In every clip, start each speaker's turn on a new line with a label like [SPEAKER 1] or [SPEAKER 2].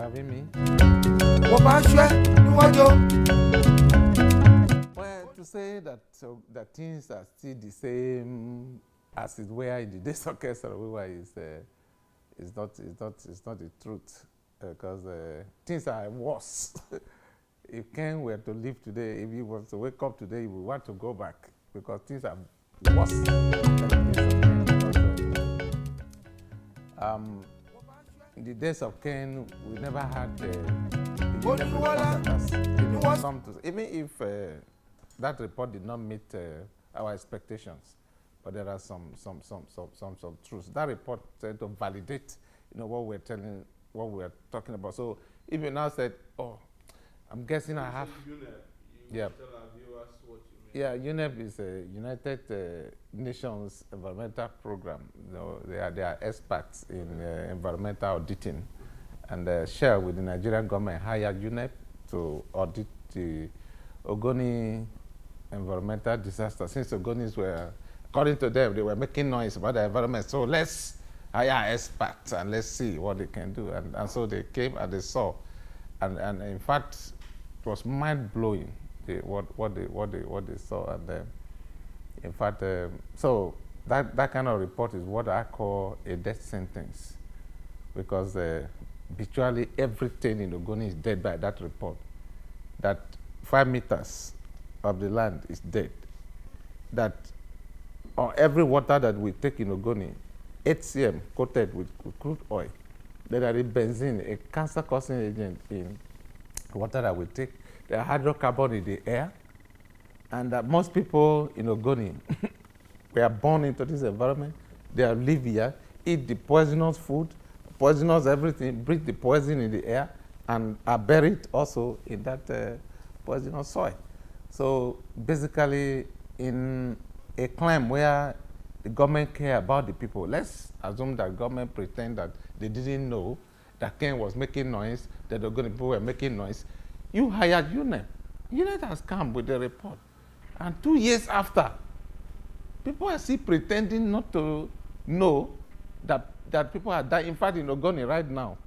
[SPEAKER 1] having me. Well, to say that that things are still the same as it were in the days of SaharaTV is not the truth, because things are worse. If Ken were to live today, if he was to wake up today, he would want to go back, because things are worse than the days of Ken. In the days of Ken, we never had even if that report did not meet our expectations, but there are some truths. That report tried to validate, what we're talking about. So if you now said, oh, I'm guessing I have. Yeah.
[SPEAKER 2] Tell our viewers what you mean.
[SPEAKER 1] Yeah, UNEP is a United Nations environmental program. They are experts in environmental auditing, and share with the Nigerian government hired UNEP to audit the Ogoni environmental disaster. Since Ogonis were, according to them, they were making noise about the environment. So let's hire experts and let's see what they can do. And so they came and they saw, and in fact, it was mind-blowing what they saw. And in fact, so that kind of report is what I call a death sentence, because virtually everything in Ogoni is dead by that report. That 5 meters of the land is dead. That on every water that we take in Ogoni, 8 cm coated with crude oil. There is benzene, a cancer-causing agent in water that we take. There are hydrocarbon in the air, and that most people in Ogoni were born into this environment. They live here, eat the poisonous food, poisonous everything, breathe the poison in the air, and are buried also in that poisonous soil. So basically, in a climb where the government care about the people, let's assume that government pretend that they didn't know that Ken was making noise, that the Ogoni people were making noise. You hired UNEP. UNEP has come with the report. And 2 years after, people are still pretending not to know that people are dying. In fact, in Ogoni right now,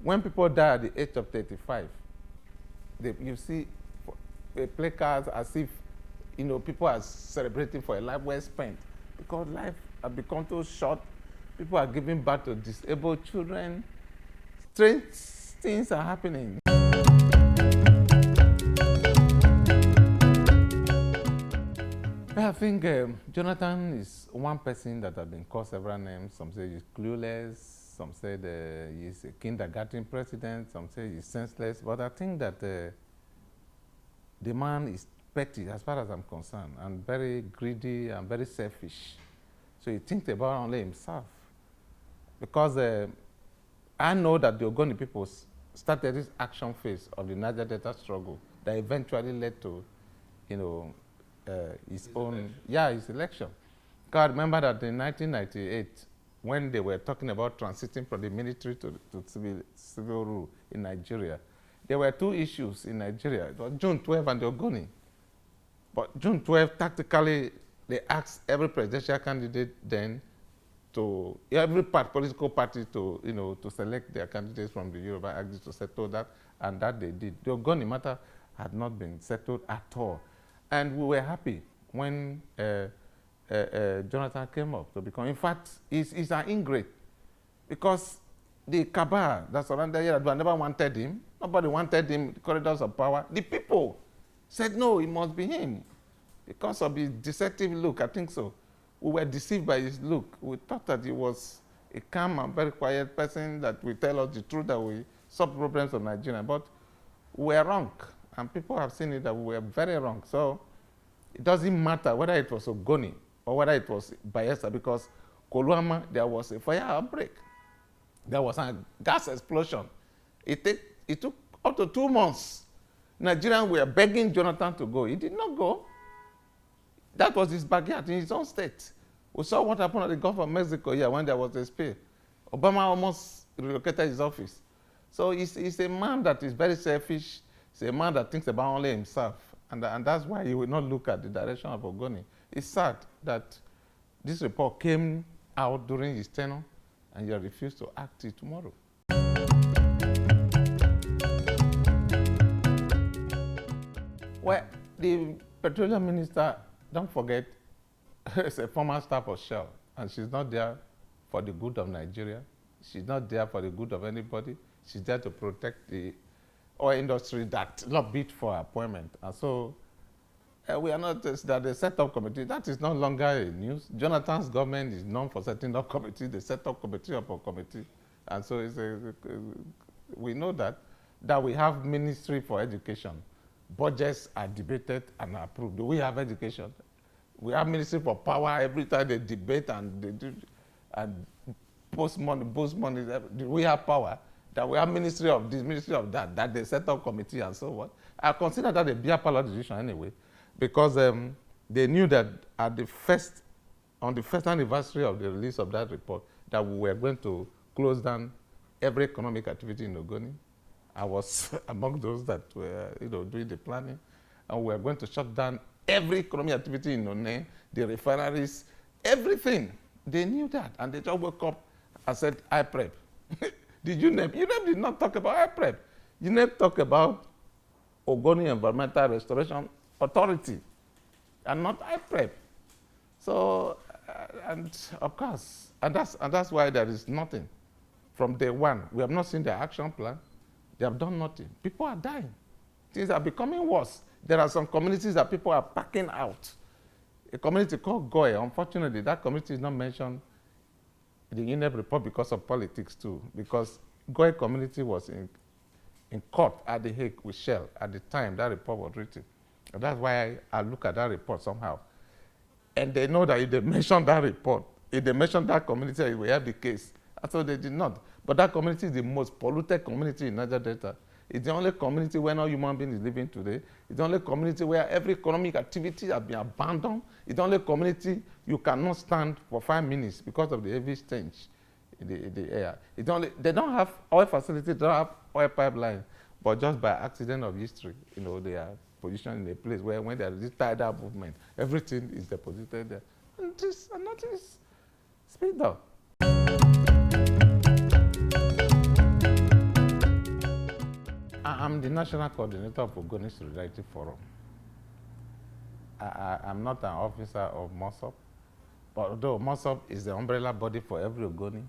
[SPEAKER 1] when people die at the age of 35, you see placards as if people are celebrating for a life well spent, because life has become too short. People are giving birth to disabled children. Strange things are happening. I think Jonathan is one person that has been called several names. Some say he's clueless, some say he's a kindergarten president, some say he's senseless. But I think that the man is petty, as far as I'm concerned, and very greedy and very selfish. So he thinks about only himself. Because I know that the Ogoni people started this action phase of the Niger Delta struggle that eventually led to, his election. Because I remember that in 1998, when they were talking about transiting from the military to civil rule in Nigeria, there were 2 issues in Nigeria. It was June 12 and the Ogoni. But June 12, tactically, they asked every presidential candidate then to, every political party to select their candidates from the Yoruba Axis to settle that, and that they did. The Ogoni matter had not been settled at all. And we were happy when Jonathan came up to become. In fact, he's an ingrate, because the cabal that surrounded Yar'Adua never wanted him. Nobody wanted him in the corridors of power. The people said, no, it must be him. Because of his deceptive look, I think so. We were deceived by his look. We thought that he was a calm and very quiet person that will tell us the truth, that we solve problems of Nigeria. But we were wrong. And people have seen it that we were very wrong. So it doesn't matter whether it was Ogoni or whether it was Bayelsa, because Koluama, there was a fire outbreak. There was a gas explosion. It took up to 2 months. Nigerians were begging Jonathan to go. He did not go. That was his backyard in his own state. We saw what happened at the Gulf of Mexico here when there was a spill. Obama almost relocated his office. So he's a man that is very selfish. He's a man that thinks about only himself. And that's why he will not look at the direction of Ogoni. It's sad that this report came out during his tenure, and he refused to act till tomorrow. Well, the petroleum minister, don't forget, is a former staff of Shell, and she's not there for the good of Nigeria. She's not there for the good of anybody. She's there to protect the oil industry that not bid for appointment. And so we are not, that they set up committee, that is no longer a news. Jonathan's government is known for setting up committee. They set up committee upon committee. And so we know that we have Ministry for Education. Budgets are debated and approved. Do we have education? We have Ministry for Power. Every time they debate and they do, and post money, boost money. Do we have power? That we have Ministry of this, Ministry of that they set up committee and so on. I consider that a beer parlor decision anyway, because they knew that on the first anniversary of the release of that report, that we were going to close down every economic activity in Ogoni. I was among those that were, doing the planning, and we were going to shut down every economic activity in One, the refineries, everything. They knew that, and they just woke up and said, IPREP. The UNEP did not talk about IPREP. UNEP talked about Ogoni Environmental Restoration Authority, and not IPREP. So, and of course, and that's why there is nothing. From day one, we have not seen their action plan. They have done nothing. People are dying. Things are becoming worse. There are some communities that people are packing out. A community called Goy, unfortunately, that community is not mentioned in the UNEP report because of politics too, because Goy community was in court at The Hague with Shell at the time that report was written. And that's why I look at that report somehow. And they know that if they mention that report, if they mention that community, we have the case. And so they did not. But that community is the most polluted community in Niger Delta. It's the only community where no human being is living today. It's the only community where every economic activity has been abandoned. It's the only community you cannot stand for 5 minutes because of the heavy stench in the air. They don't have oil facilities, they don't have oil pipeline, but just by accident of history, they are positioned in a place where when there is this tidal movement, everything is deposited there. And nothing is speed up. I'm the national coordinator of Ogoni Solidarity Forum. I'm not an officer of MOSOP, but although MOSOP is the umbrella body for every Ogoni.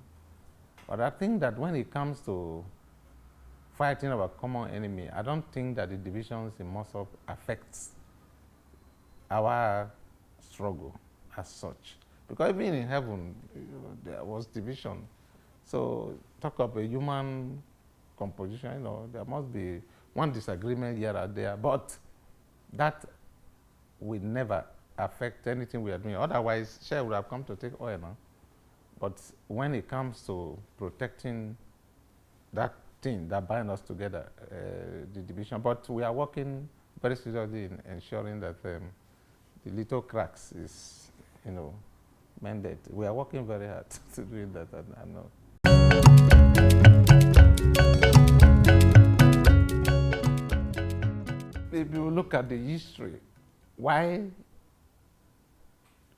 [SPEAKER 1] But I think that when it comes to fighting our common enemy, I don't think that the divisions in MOSOP affects our struggle as such. Because even in heaven, there was division. So talk of a human composition, there must be one disagreement here or there, but that will never affect anything we are doing. Otherwise, Shell would have come to take oil now. But when it comes to protecting that thing that binds us together, the division, but we are working very seriously in ensuring that the little cracks is, mended. We are working very hard to do that, I know. If you look at the history, why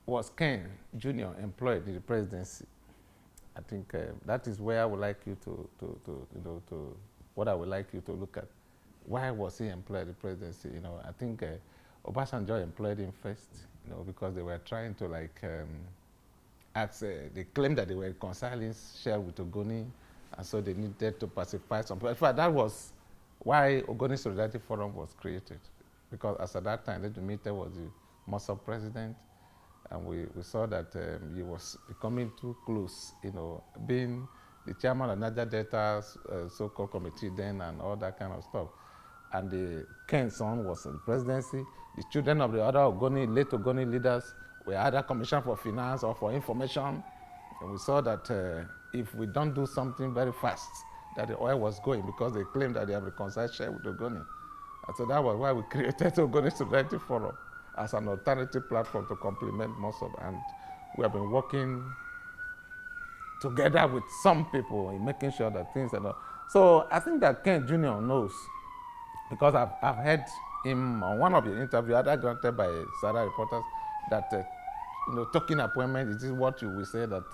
[SPEAKER 1] was Ken Jr. employed in the presidency? I think that is where I would like you what I would like you to look at. Why was he employed in the presidency? I think Obasanjo employed him first, because they were trying to they claimed that they were reconciling Shell with Ogoni, and so they needed to pacify some people. In fact, that was why Ogoni Solidarity Forum was created, because as at that time, Ledu Mite was the MOSOP president, and we saw that he was becoming too close, being the chairman of Niger Delta's so-called committee then and all that kind of stuff. And the Ken's son was in the presidency. The children of the other late Ogoni leaders were either commissioned for finance or for information. And we saw that if we don't do something very fast, that the oil was going, because they claimed that they have reconciled Shell with Ogoni. And so that was why we created Ogoni Solidarity Forum as an alternative platform to complement MOSOP. And we have been working together with some people in making sure that things are not. So I think that Ken Jr. knows, because I've heard him on one of the interviews either granted by Sahara reporters, that token appointment, is this what you will say that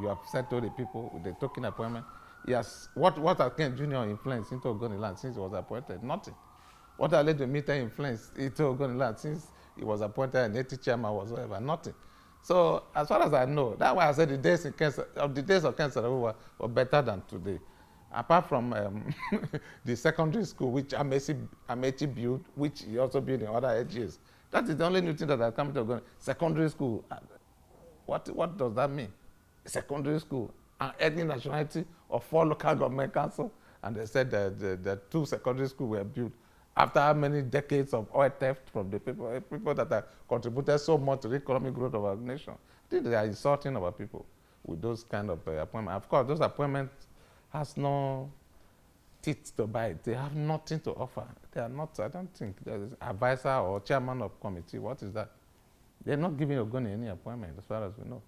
[SPEAKER 1] you have said to the people with the token appointment? Yes. What has Ken Jr. influenced into Ogoniland since he was appointed? Nothing. What are led to meter influence into Ogoniland since he was appointed an AT chairman whatsoever? Nothing. So as far as I know, that's why I said the days of cancer were better than today. Apart from the secondary school, which Amechi built, which he also built in other edges. That is the only new thing that has come to Ogoni. Secondary school. What does that mean? Secondary school, and ethnic nationality of 4 local government councils, and they said that the 2 secondary schools were built after how many decades of oil theft from the people that have contributed so much to the economic growth of our nation. I think they are insulting our people with those kind of appointments. Of course, those appointments has no teeth to bite. They have nothing to offer. They are not, I don't think, there's advisor or chairman of committee. What is that? They're not giving Ogoni any appointment, as far as we know.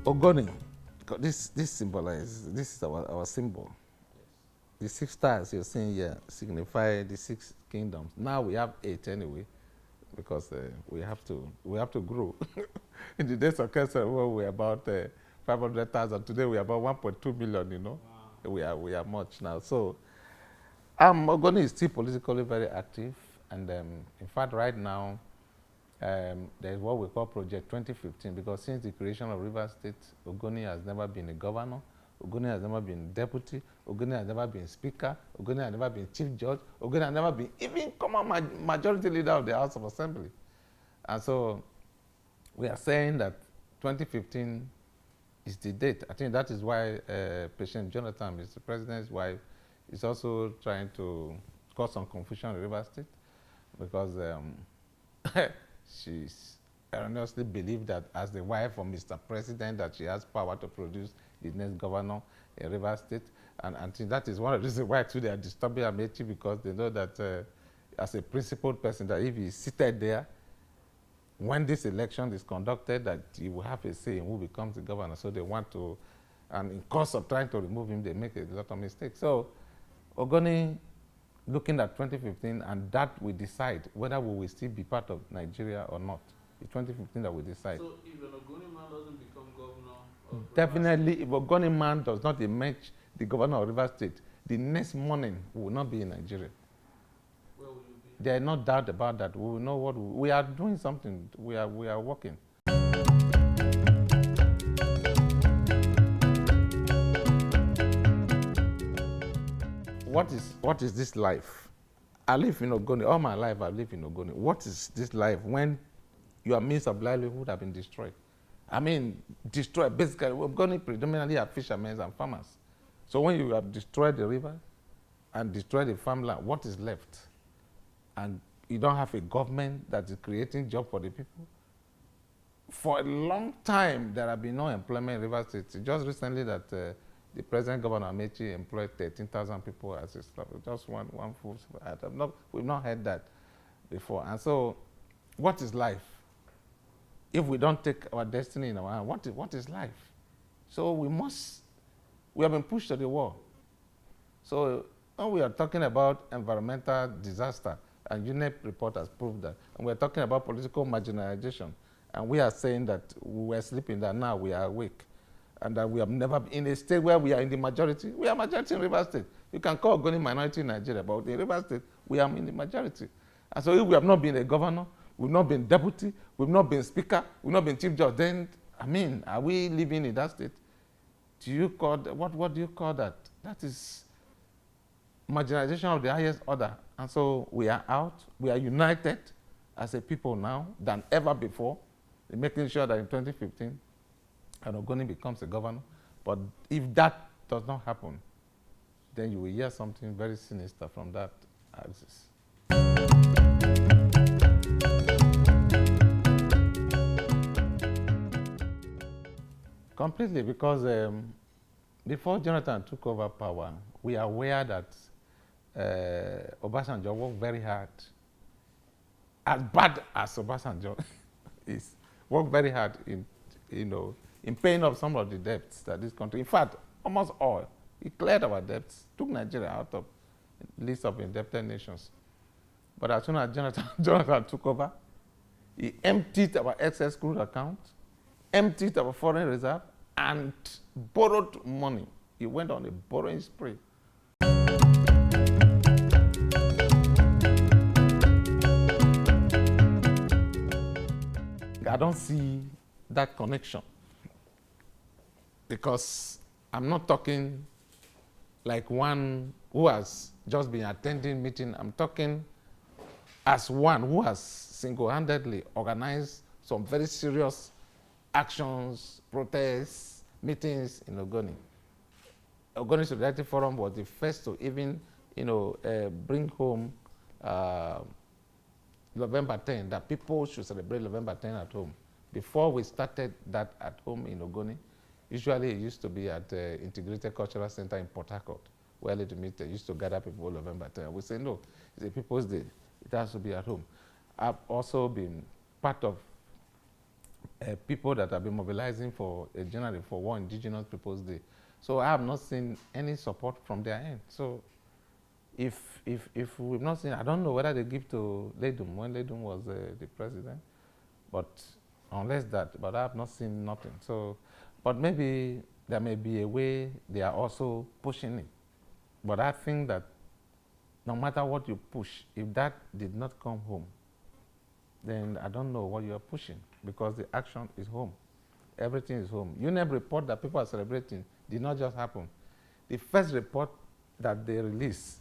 [SPEAKER 1] Ogoni, this symbolizes, this is our symbol. Yes. The 6 stars you're seeing here signify the 6 kingdoms. Now we have 8 anyway, because we have to grow. In the days of cancer, we were about 500,000. Today we are about 1.2 million. You know, wow. we are much now. So Ogoni is still politically very active, and in fact, right now there is what we call Project 2015, because since the creation of Rivers State, Ogoni has never been a governor, Ogoni has never been deputy, Ogoni has never been speaker, Ogoni has never been chief judge, Ogoni has never been even common majority leader of the House of Assembly. And so we are saying that 2015 is the date. I think that is why President Jonathan, Mr. President's wife, is also trying to cause some confusion in Rivers State, because she erroneously believed that as the wife of Mr. President that she has power to produce the next governor in Rivers State. And I think that is one of the reasons why actually they are disturbing Amechi, because they know that as a principled person, that if he's seated there, when this election is conducted, that he will have a say in who becomes the governor. So they want to, and in course of trying to remove him, they make a lot of mistakes. So Ogoni, looking at 2015, and that will decide whether we will still be part of Nigeria or not. It's 2015 that will decide.
[SPEAKER 2] So if an Ogoni man doesn't become governor of
[SPEAKER 1] definitely, if Ogoni man does not emerge the governor of Rivers State, the next morning we will not be in Nigeria.
[SPEAKER 2] Where will you be?
[SPEAKER 1] There is no doubt about that. We will know what we are doing something. We are working. What is this life? I live in Ogoni. All my life I live in Ogoni. What is this life when your means of livelihood have been destroyed? I mean, destroyed. Basically, Ogoni predominantly are fishermen and farmers. So when you have destroyed the river and destroyed the farmland, what is left? And you don't have a government that is creating jobs for the people. For a long time, there have been no employment in Rivers State. Just recently that the present governor Amechi employed 13,000 people as his staff. Just one full. We've not heard that before. And so, what is life? If we don't take our destiny in our hand, what is life? So we have been pushed to the wall. So when we are talking about environmental disaster, and UNEP report has proved that, and we're talking about political marginalization, and we are saying that we were sleeping, that now we are awake, and that we have never been in a state where we are in the majority. We are majority in Rivers State. You can call Ogoni minority in Nigeria, but in Rivers State, we are in the majority. And so if we have not been a governor, we've not been deputy, we've not been speaker, we've not been chief judge, then, I mean, are we living in that state? Do you call that, what do you call that? That is marginalization of the highest order. And so we are out, we are united as a people now than ever before, in making sure that in 2015, and Ogoni becomes a governor. But if that does not happen, then you will hear something very sinister from that axis. Completely, because before Jonathan took over power, we are aware that Obasanjo worked very hard. As bad as Obasanjo is, worked very hard in, in paying off some of the debts that this country, in fact, almost all. He cleared our debts, took Nigeria out of the list of indebted nations. But as soon as Jonathan took over, he emptied our excess crude account, emptied our foreign reserve, and borrowed money. He went on a borrowing spree. I don't see that connection, because I'm not talking like one who has just been attending meeting. I'm talking as one who has single-handedly organized some very serious actions, protests, meetings in Ogoni. Ogoni Solidarity Forum was the first to even, bring home November 10, that people should celebrate November 10 at home. Before we started that at home in Ogoni, usually it used to be at the Integrated Cultural Center in Port Harcourt, where Little Meter used to gather people November 10. We say, no, it's a People's Day. It has to be at home. I've also been part of people that have been mobilizing for generally for one Indigenous People's Day. So I have not seen any support from their end. So if we've not seen, I don't know whether they give to Ledum when Ledum was the president, but unless that, but I have not seen nothing. So, but maybe there may be a way they are also pushing it. But I think that no matter what you push, if that did not come home, then I don't know what you are pushing, because the action is home. Everything is home. UNEP report that people are celebrating did not just happen. The first report that they released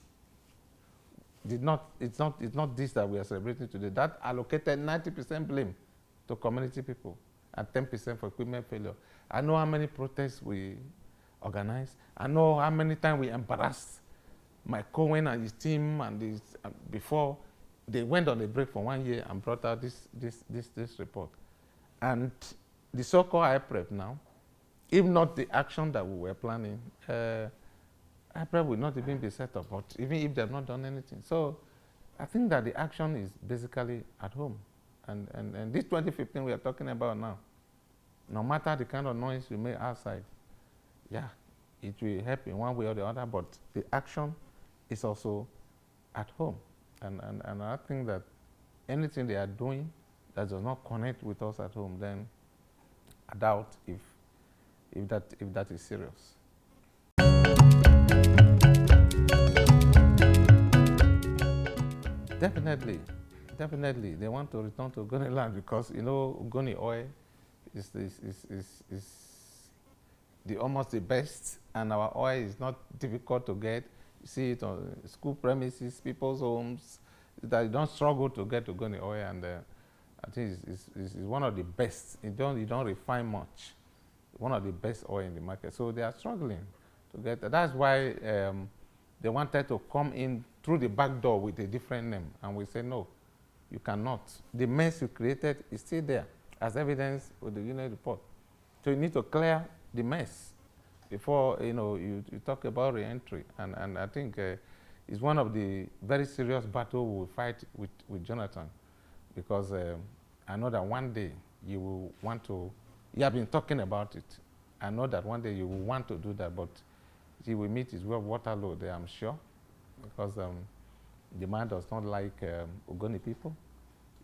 [SPEAKER 1] did not, it's not this that we are celebrating today. That allocated 90% blame to community people and 10% for equipment failure. I know how many protests we organized. I know how many times we embarrassed Mike Cohen and his team and his, before they went on a break for 1 year and brought out this report. And the so-called IPREP now, if not the action that we were planning, IPREP will not even be set up, but even if they've not done anything. So I think that the action is basically at home. And this 2015 we are talking about now, no matter the kind of noise we make outside, yeah, it will help in one way or the other, but the action is also at home. And I think that anything they are doing that does not connect with us at home, then I doubt if that is serious. Definitely, they want to return to Ogoniland because Ogoni oil is almost the best, and our oil is not difficult to get. You see it on school premises, people's homes, that you don't struggle to get Ogoni oil, and I think it's one of the best. You don't refine much. One of the best oil in the market. So they are struggling to get that. That's why they wanted to come in through the back door with a different name, and we say no, you cannot. The mess you created is still there, as evidence with the UNEP report. So you need to clear the mess before you talk about re-entry. And I think it's one of the very serious battles we will fight with Jonathan, because I know that one day you will want to. You have been talking about it. I know that one day you will want to do that, but he will meet his waterload there, I'm sure, because the man does not like Ogoni people.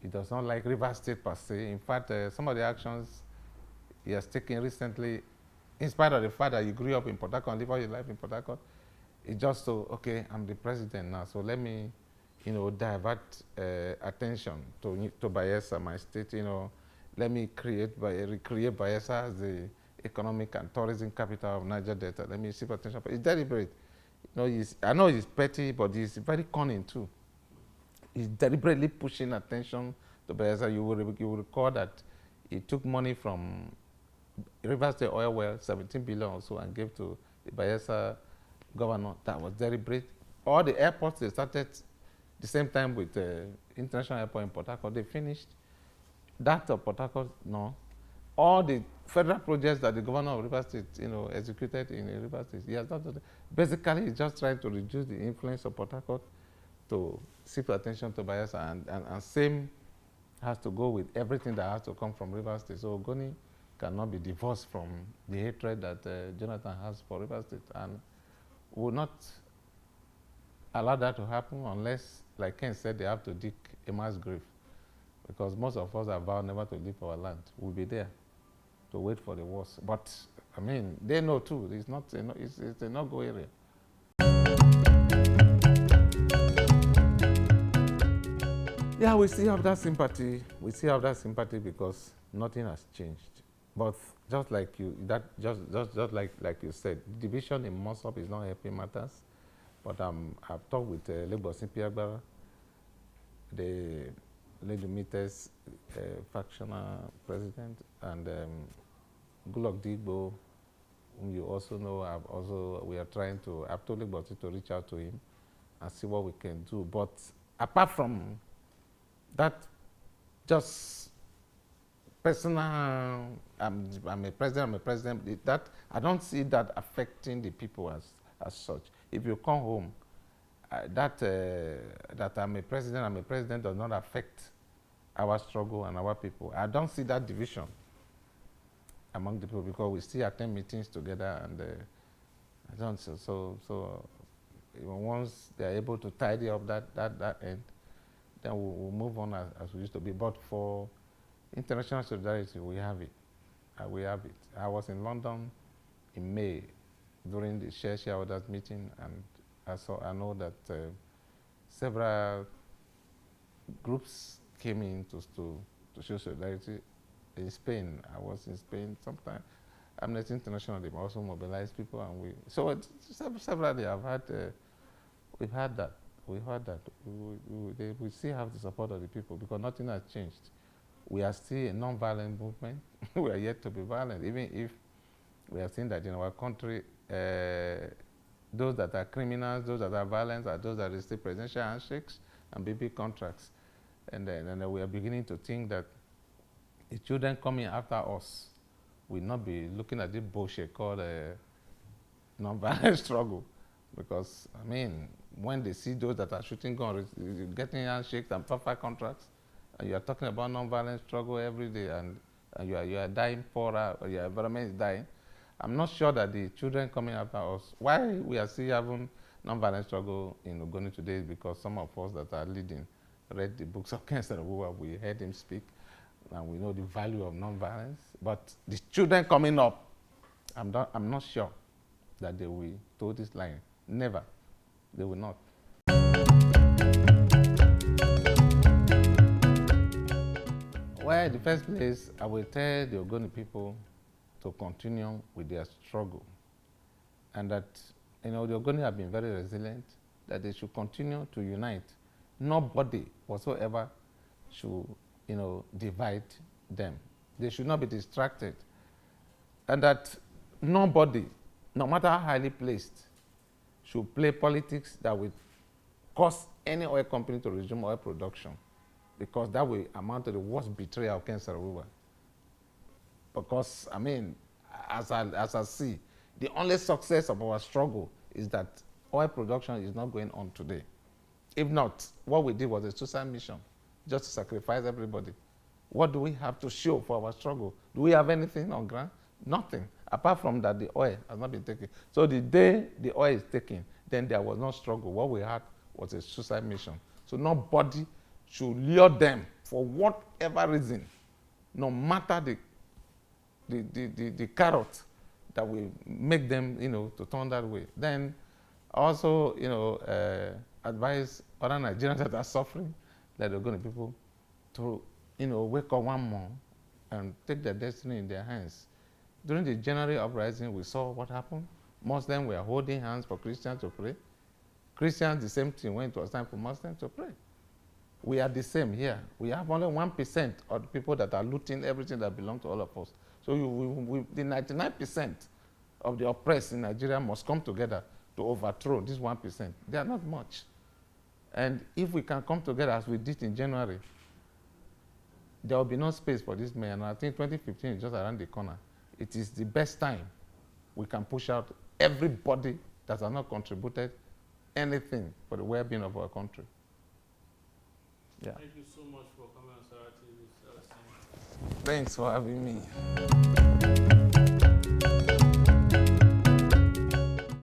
[SPEAKER 1] He does not like Rivers State per se. In fact, some of the actions he has taken recently, in spite of the fact that he grew up in Port Harcourt and lived all his life in Port Harcourt, it's just so, okay, I'm the president now, so let me, divert attention to Bayelsa, my state, let me recreate Bayelsa as the economic and tourism capital of Niger Delta. Let me see potential. It's deliberate. I know he's petty, but he's very cunning too. He's deliberately pushing attention to Bayelsa. You will recall that he took money from Rivers State oil well, 17 billion or so, and gave to the Bayelsa governor. That was deliberate. All the airports, they started the same time with the international airport in Port Harcourt. They finished. That of Port Harcourt, no. All the federal projects that the governor of Rivers State, executed in Rivers State, he has not done that. Basically, he's just trying to reduce the influence of Port Harcourt to shift attention to Bayelsa, and same has to go with everything that has to come from Rivers State. So Ogoni cannot be divorced from the hatred that Jonathan has for Rivers State, and will not allow that to happen unless, like Ken said, they have to dig a mass grave. Because most of us have vowed never to leave our land. We'll be there to wait for the worst. But I mean, they know too. It's not, it's a no-go area. Yeah, we still have that sympathy. We still have that sympathy because nothing has changed. But just like you, just like you said, division in Mosop is not helping matters. But I've talked with Lagos Simpiagbara, the Ledumites factional president, and Goodluck Digbo, whom you also know. We are trying to. I've told Lagos to reach out to him and see what we can do. But apart from that, just personal, I'm a president, that I don't see that affecting the people as such. If you come home, that I'm a president does not affect our struggle and our people. I don't see that division among the people because we still attend meetings together, and I don't so once they're able to tidy up that end, then we'll move on as we used to be. But for international solidarity, we have it. We have it. I was in London in May during the shareholders meeting, and I know that several groups came in to show solidarity. In Spain, I was in Spain sometime. Amnesty International, they also mobilized people, and severally we've had that. We heard that. We still have the support of the people because nothing has changed. We are still a non-violent movement. We are yet to be violent, even if we have seen that in our country, those that are criminals, those that are violent, are those that receive presidential handshakes and big contracts. And then we are beginning to think that the children coming after us will not be looking at this bullshit called a non-violent struggle. Because, I mean, when they see those that are shooting guns, getting handshakes and proper contracts, and you are talking about non-violent struggle every day, and you are dying poorer, or your environment is dying, I'm not sure that the children coming after us, why we are still having non-violent struggle in Ogoni today is because some of us that are leading read the books of Ken Saro-Wiwa, we heard him speak, and we know the value of non-violence. But the children coming up, I'm not sure that they will toe this line. Never. They will not. Well, in the first place, I will tell the Ogoni people to continue with their struggle, and that, the Ogoni have been very resilient, that they should continue to unite. Nobody whatsoever should, divide them. They should not be distracted, and that nobody, no matter how highly placed, should play politics that will cause any oil company to resume oil production, because that will amount to the worst betrayal of Ken Saro-Wiwa. Because, I mean, as I see, the only success of our struggle is that oil production is not going on today. If not, what we did was a suicide mission, just to sacrifice everybody. What do we have to show for our struggle? Do we have anything on ground? Nothing. Apart from that, the oil has not been taken. So the day the oil is taken, then there was no struggle. What we had was a suicide mission. So nobody should lure them for whatever reason, no matter the carrot that will make them, to turn that way. Then also, advise other Nigerians that are suffering, that they're going to people to, wake up one more and take their destiny in their hands. During the January uprising, we saw what happened. Muslims were holding hands for Christians to pray. Christians, the same thing, when it was time for Muslims to pray. We are the same here. We have only 1% of the people that are looting everything that belongs to all of us. So the 99% of the oppressed in Nigeria must come together to overthrow this 1%. They are not much. And if we can come together as we did in January, there will be no space for this man. And I think 2015 is just around the corner. It is the best time we can push out everybody that has not contributed anything for the well-being of our country. Yeah.
[SPEAKER 2] Thank you so much for coming on SaharaTV.
[SPEAKER 1] Thanks for having me.